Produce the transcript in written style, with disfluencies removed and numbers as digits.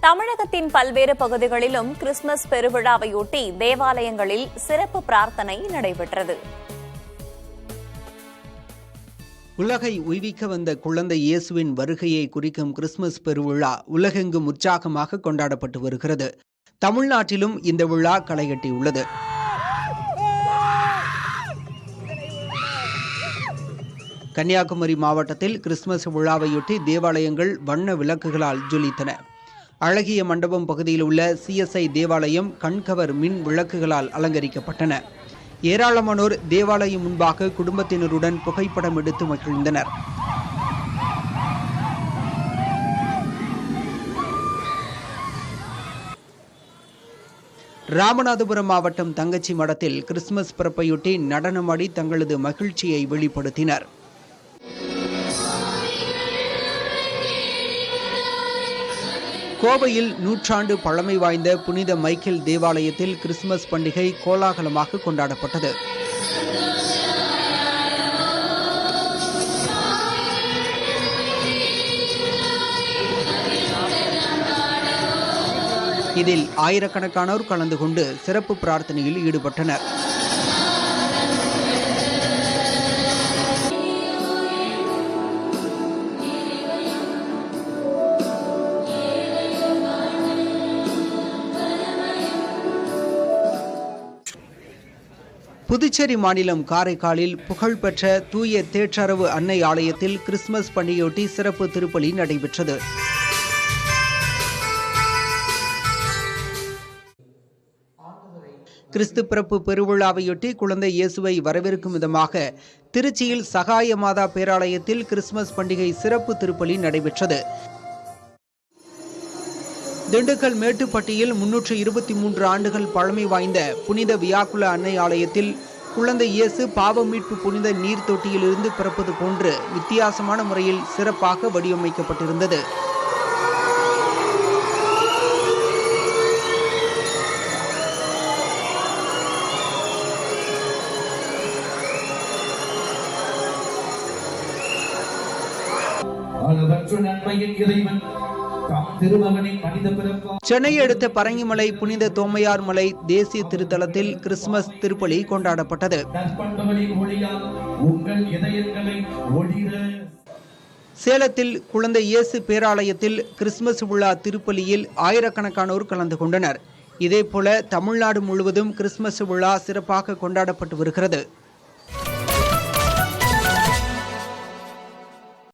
தமிழகத்தின் பல்வேறு பகுதிகளிலும் கிறிஸ்துமஸ் பெருவிழாவையொட்டி தேவாலயங்களில் சிறப்பு பிரார்த்தனை நடைபெற்றது. உலகை உய்விக்க வந்த குழந்தை இயேசுவின் வருகையை குறிக்கும் கிறிஸ்துமஸ் பெருவிழா உலகெங்கும் உற்சாகமாக கொண்டாடப்பட்டு வருகிறது. தமிழ்நாட்டிலும் இந்த விழா களைகட்டியுள்ளது. கன்னியாகுமரி மாவட்டத்தில் கிறிஸ்துமஸ் விழாவையொட்டி தேவாலயங்கள் வண்ண விளக்குகளால் ஜொலித்தன. அழகிய மண்டபம் பகுதியில் உள்ள CSI தேவாலயம் கண்கவர் மின் விளக்குகளால் அலங்கரிக்கப்பட்டன. ஏராளமானோர் தேவாலயம் முன்பாக குடும்பத்தினருடன் புகைப்படம் எடுத்து மகிழ்ந்தனர். ராமநாதபுரம் மாவட்டம் தங்கச்சி மடத்தில் கிறிஸ்துமஸ் பிறப்பையொட்டி நடனமாடி தங்களது மகிழ்ச்சியை வெளிப்படுத்தினர். கோவையில் 100 ஆண்டு பழமை வாய்ந்த புனித மைக்கேல் தேவாலயத்தில் கிறிஸ்துமஸ் பண்டிகை கோலாகலமாக கொண்டாடப்பட்டது. இதில் ஆயிரக்கணக்கானோர் கலந்து கொண்டு சிறப்பு பிரார்த்தனையில் ஈடுபட்டனர். புதுச்சேரி மாநிலம் காரைக்காலில் புகழ்பெற்ற தூய தேற்றரவு அன்னை ஆலயத்தில் கிறிஸ்துமஸ் பண்டிகையொட்டி சிறப்பு திருப்பலி நடைபெற்றது. கிறிஸ்து பிறப்பு பெருவிழாவையொட்டி குழந்தை இயேசுவை வரவேற்கும் விதமாக திருச்சியில் சகாய மாதா பேராலயத்தில் கிறிஸ்துமஸ் பண்டிகை சிறப்பு திருப்பலி நடைபெற்றது. திண்டுக்கல் மேட்டுப்பட்டியில் 323 ஆண்டுகள் பழமை வாய்ந்த புனித வியாக்குல அன்னை ஆலயத்தில் குழந்தை இயேசு பாவ மீட்பு புனித நீர் தொட்டியிலிருந்து பிறப்பது போன்று வித்தியாசமான முறையில் சிறப்பாக வடிவமைக்கப்பட்டிருந்தது. சென்னையை அடுத்த பரங்கிமலை புனித தோமையார் மலை தேசிய திருத்தலத்தில் கிறிஸ்துமஸ் திருப்பலி கொண்டாடப்பட்டது. சேலத்தில் குழந்தை இயேசு பேராலயத்தில் கிறிஸ்துமஸ் விழா திருப்பலியில் ஆயிரக்கணக்கானோர் கலந்து கொண்டனர். இதேபோல தமிழ்நாடு முழுவதும் கிறிஸ்துமஸ் விழா சிறப்பாக கொண்டாடப்பட்டு வருகிறது.